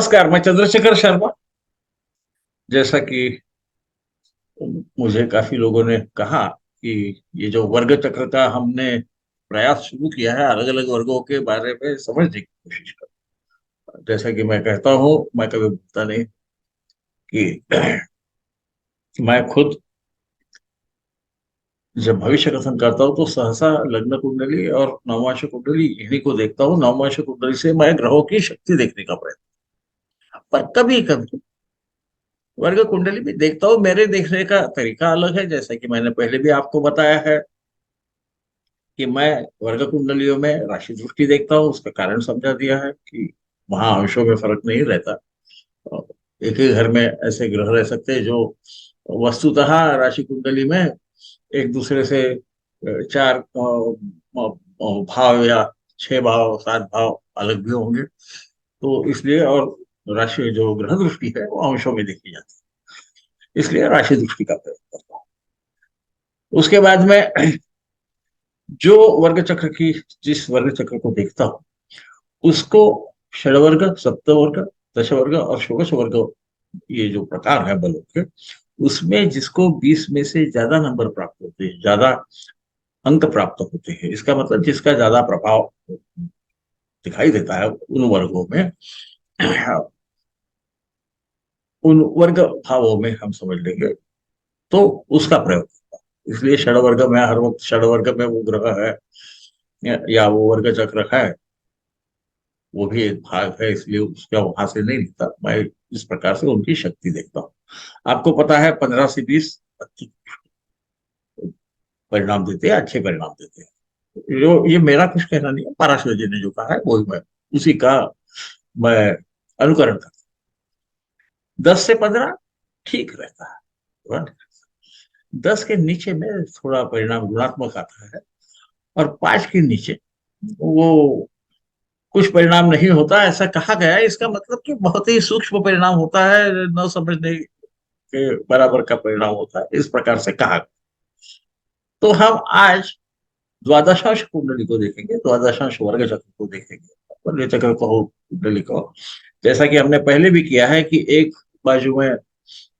नमस्कार, मैं चंद्रशेखर शर्मा। जैसा कि मुझे काफी लोगों ने कहा कि ये जो वर्ग चक्र का हमने प्रयास शुरू किया है, अलग अलग वर्गों के बारे में समझने की कोशिश कर। जैसा कि मैं कहता हूँ, मैं कभी भूलता नहीं कि मैं खुद जब भविष्य कथन करता हूँ तो सहसा लग्न कुंडली और नवमांश कुंडली इन्हीं को देखता हूँ। नवमांश कुंडली से मैं ग्रहों की शक्ति देखने का प्रयत्न, पर कभी कभी वर्ग कुंडली भी देखता हूँ। मेरे देखने का तरीका अलग है, जैसा कि मैंने पहले भी आपको बताया है कि मैं वर्ग कुंडलियों में राशि दृष्टि देखता हूँ। उसका कारण समझा दिया है कि वहां अंशों में फर्क नहीं रहता। और एक ही घर में ऐसे ग्रह रह सकते हैं जो वस्तुतः राशि कुंडली में एक दूसरे से चार भाव या छह भाव सात भाव अलग भी होंगे। तो इसलिए, और राशि जो ग्रह दृष्टि है वो अंशों में देखी जाती है, इसलिए राशि दृष्टि का प्रयोग करता हूँ। उसके बाद में जो वर्ग चक्र की जिस वर्ग चक्र को देखता हूँ उसको षडवर्ग, सप्तवर्ग, दशवर्ग और षोडश वर्ग, ये जो प्रकार है बलों के, उसमें जिसको 20 में से ज्यादा नंबर प्राप्त होते हैं, ज्यादा अंक प्राप्त होते हैं, इसका मतलब जिसका ज्यादा प्रभाव दिखाई देता है उन वर्गों में, उन वर्ग भावों में हम समझ लेंगे, तो उसका प्रयोग होता है। इसलिए षडवर्ग में हर वक्त षडवर्ग में वो ग्रह है या वो वर्ग चक्र है, वो भी एक भाग है, इसलिए उसका वहां से नहीं लिखता। मैं इस प्रकार से उनकी शक्ति देखता हूँ। आपको पता है 15 से 20 अच्छे परिणाम देते हैं, अच्छे परिणाम देते हैं। जो ये मेरा कुछ कहना नहीं है, पराशर जी ने जो कहा है वही मैं उसी का मैं अनुकरण करता हूँ। 10 से 15 ठीक रहता है, 10 के नीचे में थोड़ा परिणाम ऋणात्मक आता है, और 5 के नीचे वो कुछ परिणाम नहीं होता, ऐसा कहा गया है। इसका मतलब कि बहुत ही सूक्ष्म परिणाम होता है, न समझने के बराबर का परिणाम होता है, इस प्रकार से कहा। तो हम आज द्वादशांश कुंडली को देखेंगे, द्वादशांश वर्ग चक्र को देखेंगे, वर्ग चक्र को, कुंडली को। जैसा कि हमने पहले भी किया है कि एक बाजू में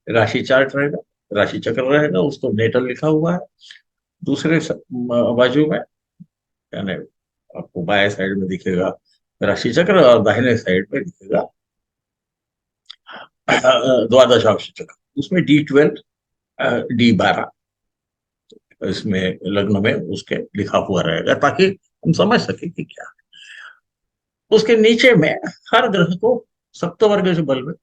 राशि चार्ट रहेगा, राशि चक्र रहेगा, उसको नेटल लिखा हुआ है। दूसरे बाजू में, यानी आपको बाएं साइड में दिखेगा राशि चक्र, और दाहिने साइड में दिखेगा द्वादशांश चक्र। उसमें D12 D12 इसमें लग्न में उसके लिखा हुआ रहेगा, ताकि हम समझ सके कि क्या है। उसके नीचे में हर ग्रह को सप्तवर्ग बल में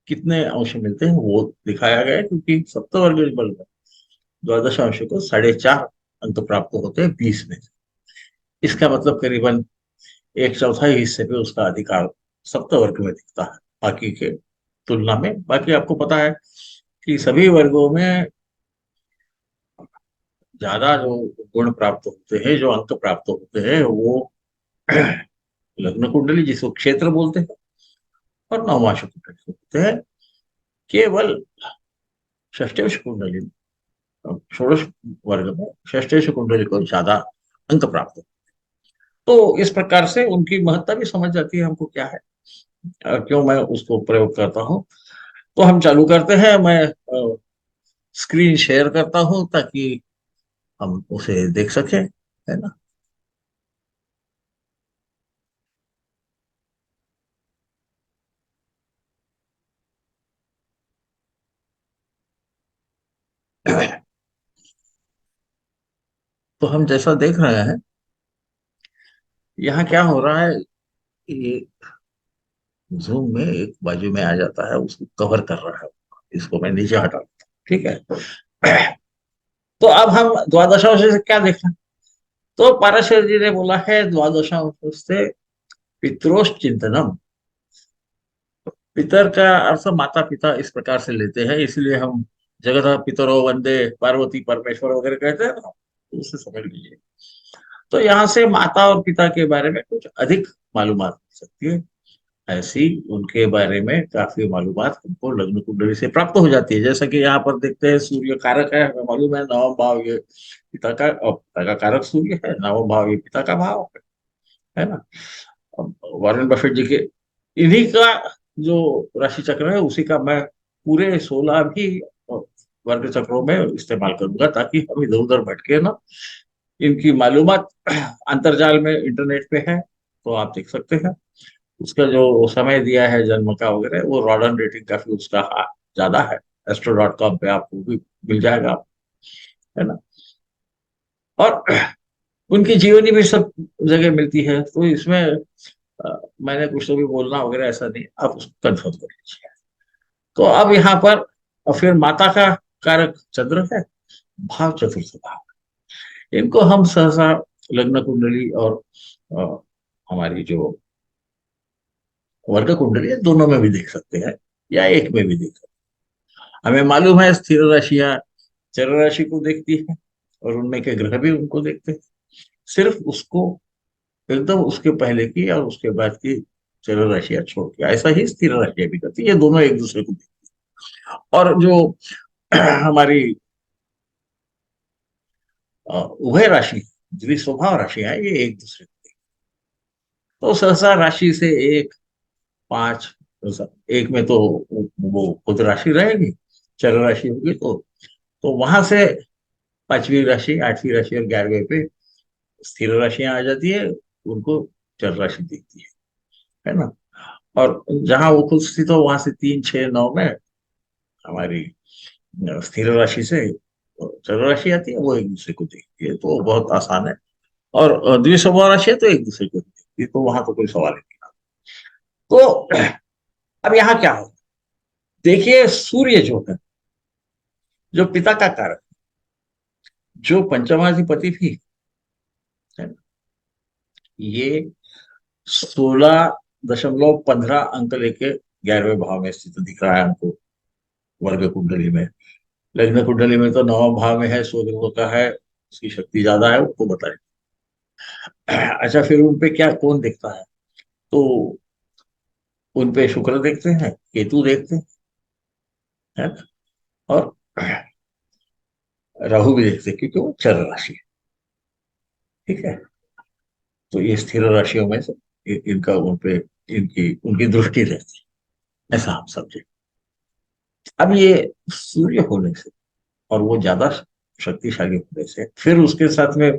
कितने अंश मिलते हैं वो दिखाया गया है, क्योंकि सप्तवर्ग बल में द्वादश अंश को 4.5 अंक प्राप्त होते हैं 20 में से। इसका मतलब करीबन एक चौथाई हिस्से पे उसका अधिकार सप्तवर्ग में दिखता है बाकी के तुलना में। बाकी आपको पता है कि सभी वर्गों में ज्यादा जो गुण प्राप्त होते हैं, जो अंक प्राप्त होते हैं, वो लग्न कुंडली जिसको क्षेत्र बोलते हैं, और नवमांश कुंडली होते हैं। केवल षष्ठेश कुंडली में, षोडश वर्ग में षष्ठेश कुंडली को ज्यादा अंक प्राप्त होते हैं। तो इस प्रकार से उनकी महत्ता भी समझ जाती है हमको क्या है, क्यों मैं उसको प्रयोग करता हूँ। तो हम चालू करते हैं। मैं स्क्रीन शेयर करता हूँ ताकि हम उसे देख सकें, है ना। तो हम जैसा देख रहे हैं, यहाँ क्या हो रहा है, ये जूम में एक बाजू में आ जाता है, उसको कवर कर रहा है। इसको मैं नीचे हटा देता हूं, ठीक है। तो अब हम द्वादशांश से क्या देख रहे हैं। तो पाराशर जी ने बोला है द्वादशांश से पितरोष चिंतनम। पितर का अर्थ माता पिता इस प्रकार से लेते हैं, इसलिए हम जगत पितरो वंदे पार्वती परमेश्वर वगैरह कहते हैं ना, तो उससे समझ लीजिए। तो यहाँ से माता और पिता के बारे में कुछ अधिक मालूमात हो सकती है। ऐसी उनके बारे में काफी मालूमात हमको लग्न कुंडली से प्राप्त हो जाती है। जैसा कि यहाँ पर देखते हैं, सूर्य कारक है, हमें मालूम है नवम भाव ये पिता का, और पिता का कारक सूर्य है, नवम भाव ये पिता का भाव है ना। अब वॉरेन बफेट जी के, इन्हीं का जो राशि चक्र है उसी का मैं पूरे 16 भी वर्ग चक्रों में इस्तेमाल करूंगा, ताकि हम इधर उधर भटके ना। इनकी मालूमात अंतर्जाल में इंटरनेट पे है, तो आप देख सकते हैं। उसका जो समय दिया है जन्म का वगैरह, वो रॉडन रेटिंग काफी उसका ज्यादा है। astro.com पे आपको भी मिल जाएगा, है ना। और उनकी जीवनी भी सब जगह मिलती है, तो इसमें मैंने कुछ तो भी बोलना वगैरह ऐसा नहीं, आप उसको कंफर्म कर लीजिए। तो अब यहाँ पर फिर माता का कारक चंद्र है, भाव चतुर्थ भाव। इनको हम सहसा लग्न कुंडली और अ, हमारी जो वर्ग कुंडली है, दोनों में भी देख सकते हैं, या एक में भी देख सकते हैं। हमें मालूम है स्थिर राशियां चर राशि को देखती है, और उनमें के ग्रह भी उनको देखते हैं। सिर्फ उसको एकदम उसके पहले की और उसके बाद की चर राशियां छोड़ के, ऐसा ही स्थिर राशियां भी करती है। ये दोनों एक दूसरे को देखती है। और जो हमारी उभय राशि, द्विस्वभाव राशियां हैं, ये एक दूसरे को देखती है। तो सहसा राशि से एक, पांच, एक में तो वो खुद राशि रहेगी, चर राशि होगी, तो वहां से पांचवी राशि, आठवीं राशि और 11वें पे स्थिर राशियां आ जाती है, उनको चर राशि दिखती है ना। और जहां वो खुद स्थित हो, वहां से 3, 6, 9 में हमारी स्थिर राशि से चर राशि आती है, वो एक दूसरे को देखती है, तो बहुत आसान है। और द्विस्वभाव राशि है, तो एक दूसरे को देखती है, तो वहां तो कोई सवाल ही नहीं। तो अब यहाँ क्या हो, देखिए सूर्य जो है, जो पिता का कारक, जो पंचमाधिपति भी है ना, ये 16.15 अंक लेके 11वें भाव में स्थित दिख रहा है हमको वर्ग कुंडली में। लग्न कुंडली में तो 9वें भाव में है, स्वग्रहों का है, उसकी शक्ति ज्यादा है, उसको बताए। अच्छा, फिर उन पे क्या कौन देखता है, तो उन पे शुक्र देखते हैं, केतु देखते हैं, है ना? और राहु भी देखते हैं, क्योंकि वो चर राशि है। ठीक है, तो ये स्थिर राशियों में से इनका उन पे, इनकी उनकी दृष्टि रहती है, ऐसा हम समझे। अब ये सूर्य होने से, और वो ज्यादा शक्तिशाली होने से, फिर उसके साथ में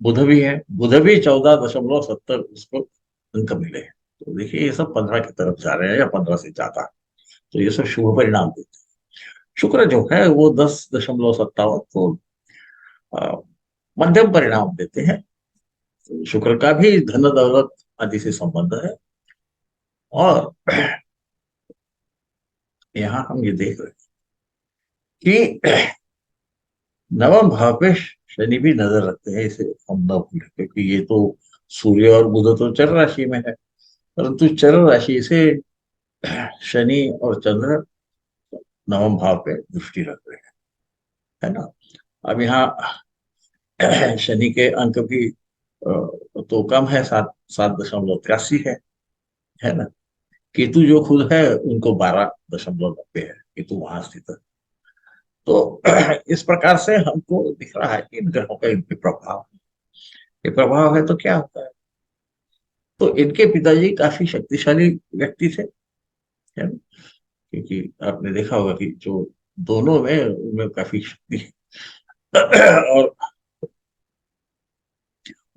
बुध भी है। बुध भी 14.70 उसको अंक मिले हैं। तो देखिए ये सब 15 की तरफ जा रहे हैं, या 15 से ज्यादा। तो ये सब शुभ परिणाम देते हैं। शुक्र जो है वो 10.57, तो अ, मध्यम परिणाम देते हैं। तो शुक्र का भी धन दौलत आदि से संबंध है। और यहाँ हम ये देख रहे हैं कि नवम भाव पे शनि भी नजर रखते हैं, इसे हम न भूलें, क्योंकि ये तो सूर्य और बुध तो चर राशि में है, परंतु चर राशि से शनि और चंद्र नवम भाव पे दृष्टि रख रहे हैं, है ना। अब यहाँ शनि के अंक भी तो कम है, 7.83 है ना। केतु जो खुद है, उनको 12.90 है, केतु वहां स्थित है। तो इस प्रकार से हमको दिख रहा है कि इन ग्रहों का इन पे प्रभाव है। ये प्रभाव है तो क्या होता है, तो इनके पिताजी काफी शक्तिशाली व्यक्ति थे, है ना। क्योंकि आपने देखा होगा कि जो दोनों में उनमें काफी शक्ति है। और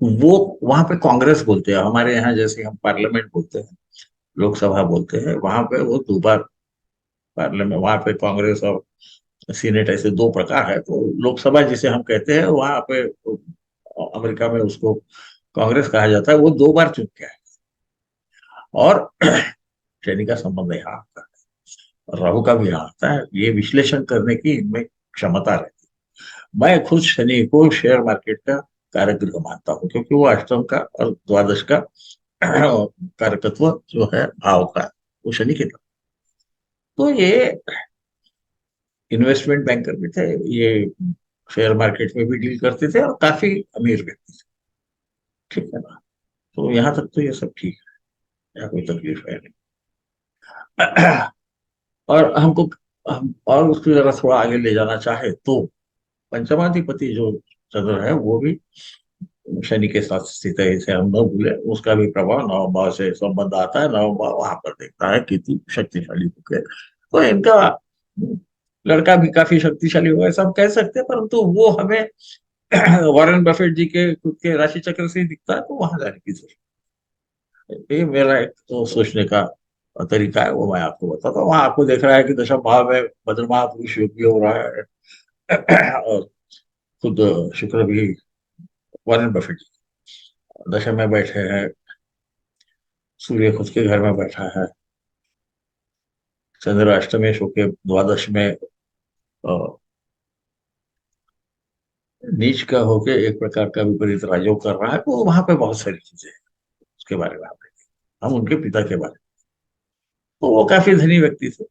वो वहां पे कांग्रेस बोलते हैं, हमारे यहाँ जैसे हम पार्लियामेंट बोलते हैं, लोकसभा बोलते हैं, वहां पे वो दो बार पार्लियामेंट, वहां पे कांग्रेस और सीनेट ऐसे दो प्रकार है। तो लोकसभा जिसे हम कहते हैं, वहां पे अमेरिका में उसको कांग्रेस कहा जाता है, वो दो बार चुन के है। और शनि का संबंध यहाँ आता है, और राहु का भी यहाँ आता है। ये विश्लेषण करने की इनमें क्षमता रहती है। मैं खुद शनि को शेयर मार्केट का कारक ग्रह मानता हूँ, क्योंकि वो अष्टम का और द्वादश का कारकत्व जो है भाव का, वो शनि के तरफ। तो ये इन्वेस्टमेंट बैंकर भी थे, ये शेयर मार्केट में भी डील करते थे, और काफी अमीर व्यक्ति थे। ठीक है ना। तो यहाँ तक तो ये सब ठीक है, यहाँ कोई तकलीफ है नहीं। और हमको, हम और उसको जरा थोड़ा आगे ले जाना चाहे, तो पंचमाधिपति जो चंद्र है, वो भी शनि के साथ स्थित है, इसे हम न भूले। उसका भी प्रभाव नवम भाव से संबंध आता है, नवम भाव वहां पर देखता है कितनी शक्तिशाली बुक है। तो इनका लड़का भी काफी शक्तिशाली होगा ऐसा हम कह सकते हैं, परंतु वो हमें वॉरेन बफेट जी के खुद के राशि चक्र से ही दिखता है, तो वहां जाने की जरूरत है। ये मेरा एक तो सोचने का तरीका है, वो मैं आपको बताता हूँ। वहां आपको देख रहा है कि दशम भाव में भद्र महापुरुष योग भी हो रहा है और खुद शुक्र भी वॉरेन बफेट दशा में बैठे हैं, सूर्य खुद के घर में बैठा है, चंद्र अष्टमेश होके द्वादश में नीच का होके एक प्रकार का विपरीत राजयोग कर रहा है। तो वहां पे बहुत सारी चीजें हैं, उसके बारे में आप देखें। हम उनके पिता के बारे में, तो वो काफी धनी व्यक्ति थे,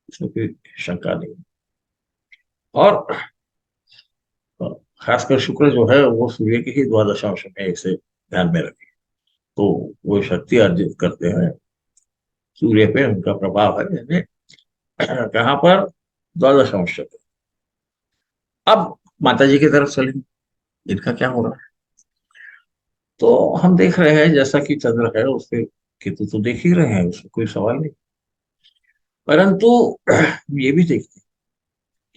इसमें कोई शंका नहीं। और खासकर शुक्र जो है वो सूर्य के ही द्वादशांश में, इसे ध्यान में रखें। तो वो शक्ति अर्जित करते हैं, सूर्य पे उनका प्रभाव है, यानी कहाँ पर, द्वादशांश पे। अब माता जी की तरफ चलेंगे, इनका क्या हो रहा है। तो हम देख रहे हैं जैसा कि चंद्र है उसके, केतु तो देख ही रहे हैं, उसमें कोई सवाल नहीं। परंतु ये भी देखते हैं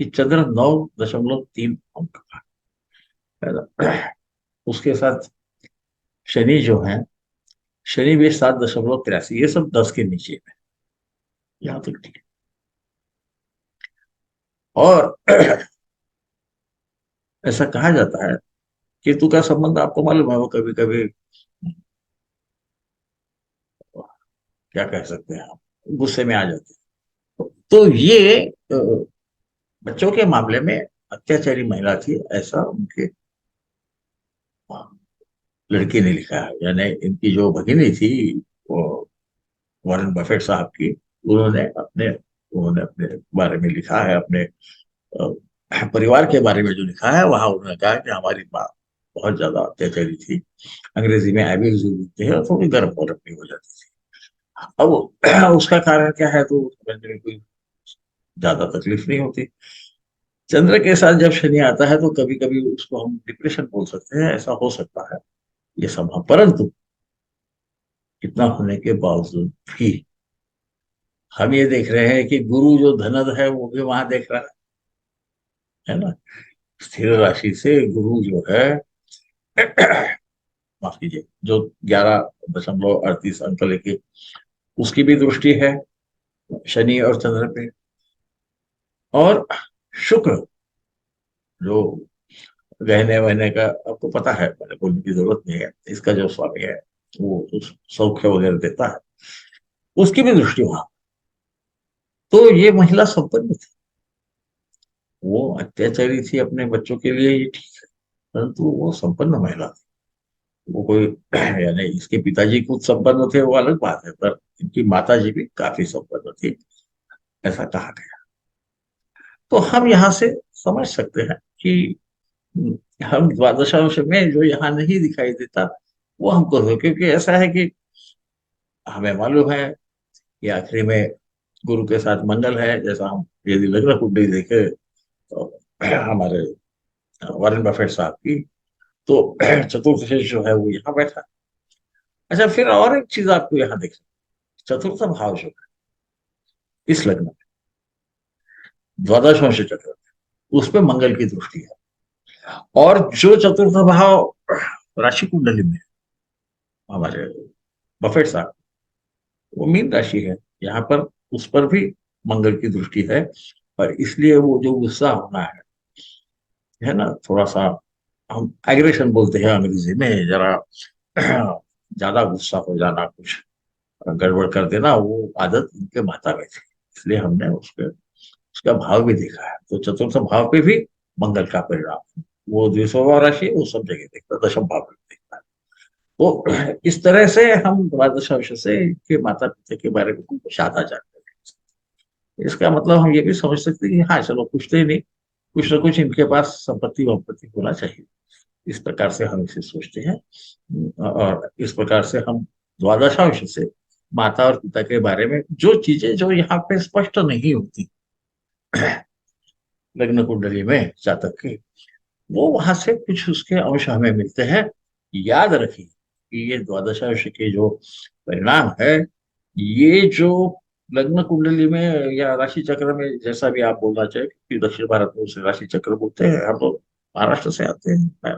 कि चंद्र 9.3 अंक का है ना। उसके साथ शनि जो है, शनि भी 7.83, ये सब 10 के नीचे में, यहाँ तक ठीक है। और ऐसा कहा जाता है, केतु का संबंध आपको मालूम है, वो कभी कभी क्या कह सकते हैं आप, गुस्से में आ जाते हैं। तो ये बच्चों के मामले में अत्याचारी महिला थी, ऐसा उनके लड़की ने लिखा है। यानी इनकी जो भगिनी थी, वो वॉरेन बफेट साहब की, उन्होंने अपने बारे में लिखा है, अपने परिवार के बारे में जो लिखा है, वहां उन्होंने कहा कि हमारी माँ बहुत ज्यादा अत्याचारी थी, अंग्रेजी में एब्यूजिव बोलते हैं, और थोड़ी गर्म और अपनी हो जाती थी। अब उसका कारण क्या है, तो समझने में कोई ज्यादा तकलीफ नहीं होती। चंद्र के साथ जब शनि आता है तो कभी कभी उसको हम डिप्रेशन बोल सकते हैं, ऐसा हो सकता है, ये संभव। परंतु इतना होने के बावजूद भी हम ये देख रहे हैं कि गुरु जो धनद है वो भी वहां देख रहा है ना। स्थिर राशि से गुरु जो है, माफ कीजिए, जो 11.38 अंक लेके, उसकी भी दृष्टि है शनि और चंद्र पे। और शुक्र जो गहने वहने का आपको पता है, मैंने बोलने की जरूरत नहीं है, इसका जो स्वामी है वो सौख्य वगैरह देता है, उसकी भी दृष्टि वहां। तो ये महिला संपन्न थी, वो अत्याचारी थी अपने बच्चों के लिए, ये ठीक है, परंतु वो संपन्न महिला थी। वो कोई यानी इसके पिताजी खुद संपन्न थे वो अलग बात है, पर इनकी माता जी भी काफी संपन्न थी, ऐसा कहा गया। तो हम यहाँ से समझ सकते हैं कि हम द्वादशांश में जो यहाँ नहीं दिखाई देता वो हमको हो, क्योंकि ऐसा है कि हमें मालूम है कि आखिरी में गुरु के साथ मंगल है। जैसा हम यदि लग्न कुंडली देखे तो हमारे वॉरेन बफेट साहब की, तो चतुर्थ शेष जो है वो यहाँ बैठा। अच्छा, फिर और एक चीज आपको यहाँ देख, चतुर्थ भाव जो है इस लग्न में, द्वादश अंश चक्र, उस पे मंगल की दृष्टि है। और जो चतुर्थ भाव राशि कुंडली में हमारे बफेट साहब, वो मीन राशि है, यहाँ पर उस पर भी मंगल की दृष्टि है। और इसलिए वो जो गुस्सा होना है ना, थोड़ा सा, हम एग्रेशन बोलते हैं अंग्रेजी में, जरा ज्यादा गुस्सा हो जाना, कुछ गड़बड़ कर देना, वो आदत उनके माता में थी। इसलिए हमने उसके उसका भाव भी देखा है, तो चतुर्थ भाव पे भी मंगल का परिणाम है। वो द्वितीय राशि है, वो सब जगह देखता है, दशम भाव में देखता है। तो इस तरह से हम द्वादश अंश से के माता पिता के बारे में कुछ ज्यादा जानते हैं। इसका मतलब हम ये भी समझ सकते हैं कि हाँ चलो, कुछ तो ही नहीं, कुछ ना कुछ इनके पास संपत्ति वंपत्ति होना चाहिए। इस प्रकार से हम इसे सोचते हैं, और इस प्रकार से हम द्वादशांश से माता और पिता के बारे में जो चीजें जो यहाँ पे स्पष्ट नहीं होती लग्न कुंडली में जातक के, वो वहां से कुछ उसके अंश हमें मिलते हैं, याद रखिए कि ये द्वादशांश के जो परिणाम है, ये जो लग्न कुंडली में या राशि चक्र में, जैसा भी आप बोलना चाहे, कि दक्षिण भारत में उसे राशि चक्र बोलते हैं, हम लोग महाराष्ट्र से आते हैं, मैं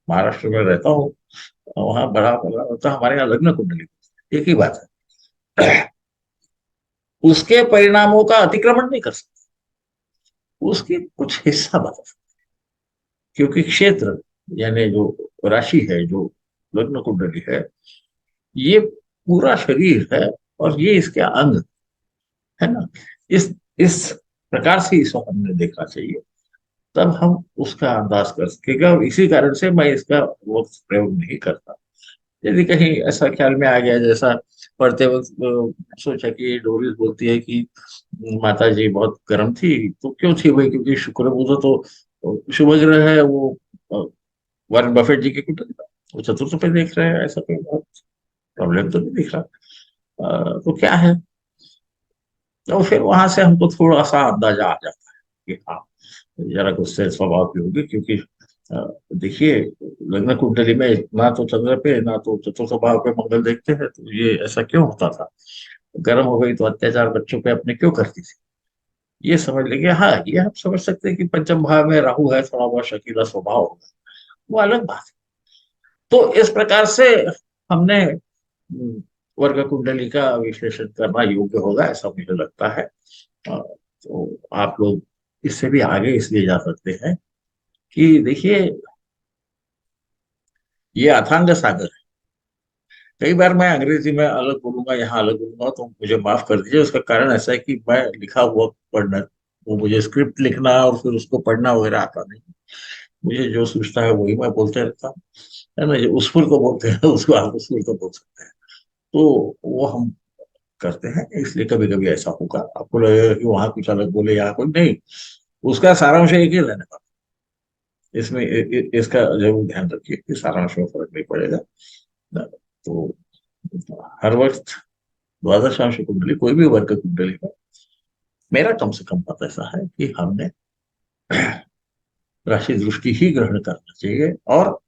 महाराष्ट्र में रहता हूँ, वहां बड़ा बड़ा होता है, हमारे यहाँ लग्न कुंडली, एक ही बात है। उसके परिणामों का अतिक्रमण नहीं कर सकते, उसकी कुछ हिस्सा बता सकते, क्योंकि क्षेत्र यानी जो राशि है, जो लग्न कुंडली ये पूरा शरीर है, और ये इसके अंग है ना। इस प्रकार से इसको हमने देखना चाहिए, तब हम उसका अंदाज कर सकेगा, और इसी कारण से मैं इसका वक्त प्रयोग नहीं करता। यदि कहीं ऐसा ख्याल में आ गया, जैसा पढ़ते वक्त सोचा कि डोरिस बोलती है कि माता जी बहुत गर्म थी, तो क्यों थी भाई, क्योंकि शुक्र बुध तो शुभ ग्रह है, वो अ, वॉरेन बफेट जी की कुंडली में वो चतुर्थ पे देख रहे हैं, ऐसा कोई बहुत प्रॉब्लम तो नहीं दिख रहा। तो क्या है, तो फिर वहां से हमको थोड़ा सा अंदाजा आ जाता है कि हाँ, जरा गुस्से स्वभाव की होगी, क्योंकि अ, देखिए, लग्न कुंडली में ना तो चंद्र पे ना तो चतुर्थ भाव पे मंगल देखते हैं, तो ये ऐसा क्यों होता था, गर्म हो गई तो अत्याचार बच्चों पे अपने क्यों करती थी, ये समझ लेंगे। हाँ, ये हम समझ सकते हैं कि पंचम भाव में राहु है, थोड़ा बहुत शकीला स्वभाव होगा, वो अलग बात है। तो इस प्रकार से हमने वर्ग कुंडली का विश्लेषण करना योग्य होगा, ऐसा मुझे लगता है। तो आप लोग इससे भी आगे इसलिए जा सकते हैं कि देखिए, ये अथांग सागर है। कई बार मैं अंग्रेजी में अलग बोलूंगा, यहाँ अलग बोलूंगा, तो मुझे माफ कर दीजिए। उसका कारण ऐसा है कि मैं लिखा हुआ पढ़ना, वो मुझे स्क्रिप्ट लिखना और फिर उसको पढ़ना वगैरह आता नहीं। मुझे जो सूझता है वही मैं बोलते रहता हूँ, है ना। जो उसफुल को बोलते हैं उसको आप उसफुल को बोल सकते हैं। तो वो हम करते हैं, इसलिए कभी कभी ऐसा होगा, आपको लगेगा कि वहां कुछ अलग बोले, यहाँ कोई नहीं। उसका सारांश एक ही रहने वाला। इसमें इसका जरूर ध्यान रखिए कि सारांश में फर्क नहीं पड़ेगा ना। तो हर वक्त द्वादशांश कुंडली, कोई भी वर्ग कुंडली में, मेरा कम से कम मत ऐसा है कि हमने राशि दृष्टि ही ग्रहण करना चाहिए, और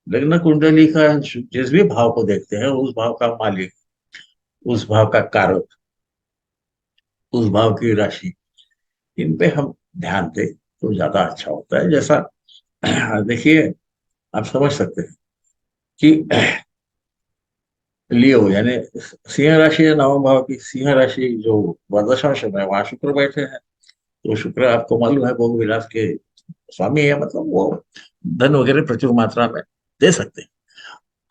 लग्न कुंडली का जिस भी भाव को देखते हैं, उस भाव का मालिक, उस भाव का कारक, उस भाव की राशि, इन पे हम ध्यान दें तो ज्यादा अच्छा होता है। जैसा देखिए, आप समझ सकते हैं कि लियो यानी सिंह राशि है, नवम भाव की सिंह राशि जो द्वादशांश में है, वहां शुक्र बैठे हैं। तो शुक्र आपको मालूम है भोग विलास के स्वामी है, मतलब वो धन वगैरह प्रचुर मात्रा में दे सकते हैं।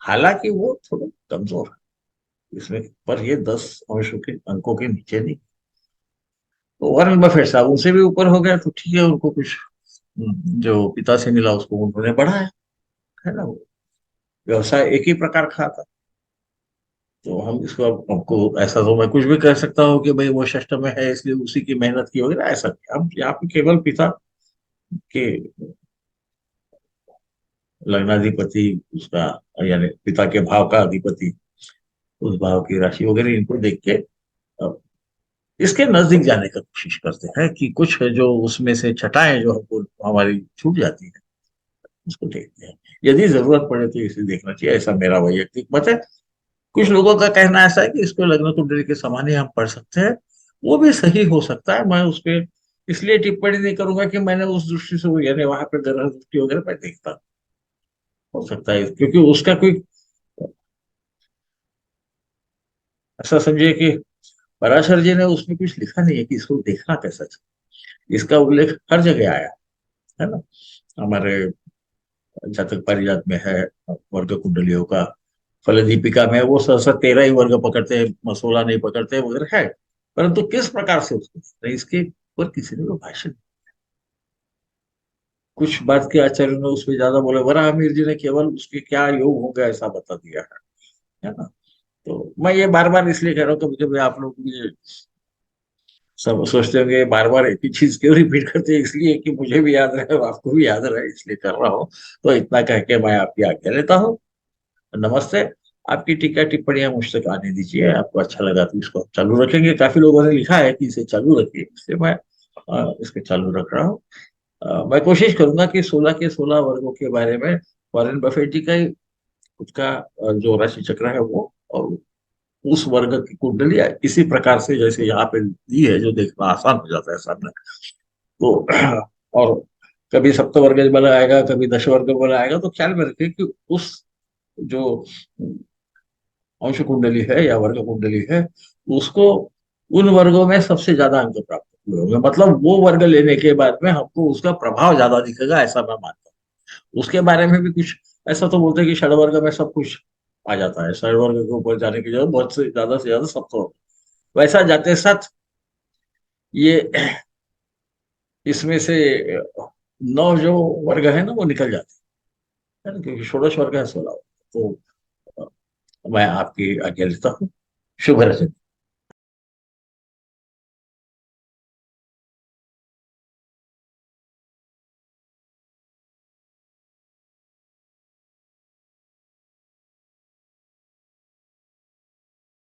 हालांकि वो थोड़े कमजोर है इसमें, पर ये 10 अंशों के अंकों के नीचे नहीं। तो वॉरेन बफेट साहब उनसे भी ऊपर हो गया, तो ठीक है, उनको कुछ जो पिता से मिला उसको उन्होंने बढ़ाया, है ना। वो व्यवसाय एक ही प्रकार का था। तो हम इसको हमको ऐसा, तो मैं कुछ भी कह सकता हूँ कि भाई वो षष्ठ में है इसलिए उसी की मेहनत की वगैरह, ऐसा नहीं। हम यहाँ पे केवल पिता के लग्नाधिपति, उसका यानी पिता के भाव का अधिपति, उस भाव की राशि वगैरह, इनको देख के अ, इसके नजदीक जाने का कोशिश करते हैं कि कुछ है जो उसमें से छटाएं जो हमको हमारी छूट जाती है, उसको देखते हैं। यदि जरूरत पड़े तो इसे देखना चाहिए, ऐसा मेरा वैयक्तिक मत है। कुछ लोगों का कहना ऐसा है कि इसको लग्न कुंडली के समान ही हम पढ़ सकते हैं, वो भी सही हो सकता है। मैं उस पर इसलिए टिप्पणी नहीं करूंगा कि मैंने उस दृष्टि से यानी वहां पर ग्रह दृष्टि वगैरह मैं देखता, हो सकता है क्योंकि उसका कोई ऐसा समझिए कि पराशर जी ने उसमें कुछ लिखा नहीं है कि इसको देखना कैसा चाहिए। इसका उल्लेख हर जगह आया है ना। हमारे जातक पारिजात में है, वर्ग कुंडलियों का फल दीपिका में वो सहसा 13 ही वर्ग पकड़ते हैं, 16 नहीं पकड़ते वगैरह है। परंतु किस प्रकार से उसको देखते हैं, इसके ऊपर किसी ने कोई भाष्य नहीं। कुछ बात के आचार्य ने उसमें ज्यादा बोले, वराहमीर जी ने केवल उसके क्या योग होंगे ऐसा बता दिया है ना। तो मैं ये बार बार इसलिए कह रहा हूँ, कभी कभी आप लोग ये सब सोचते होंगे बार बार एक ही चीज क्यों रिपीट करते हैं, इसलिए कि मुझे भी याद रहे और आपको भी याद रहे, इसलिए कर रहा हूँ। तो इतना कह के मैं आपकी आज्ञा लेता हूँ। नमस्ते। आपकी टीका टिप्पणियां मुझ तक आने दीजिए, आपको अच्छा लगा तो इसको हम चालू रखेंगे। काफी लोगों ने लिखा है कि इसे चालू रखिए, इसलिए मैं इसको चालू रख रहा हूँ। मैं कोशिश करूंगा कि 16 के 16 वर्गों के बारे में वॉरेन बफेट जी का उसका जो राशि चक्र है वो, और उस वर्ग की कुंडली इसी प्रकार से जैसे यहाँ पे दी है, जो देखना आसान हो जाता है सामने। तो और कभी सप्तवर्ग बल आएगा, कभी दशवर्ग बल आएगा, तो ख्याल में रखिए कि उस जो अंश कुंडली है या वर्ग कुंडली है, उसको उन वर्गों में सबसे ज्यादा अंक प्राप्त हुए होंगे, मतलब वो वर्ग लेने के बाद में हमको उसका प्रभाव ज्यादा दिखेगा, ऐसा मैं मानता हूँ। उसके बारे में भी कुछ ऐसा तो बोलते हैं कि षडवर्ग में सब कुछ आ जाता है, षडवर्ग के ऊपर जाने की जगह बहुत से ज्यादा सप्तवर्ग, वैसा जाते साथ ये इसमें से 9 जो वर्ग है ना वो निकल जाते हैं ना, क्योंकि षोडश वर्ग है 16। तो मैं आपकी आज्ञा लेता हूँ। शुभ रजनी।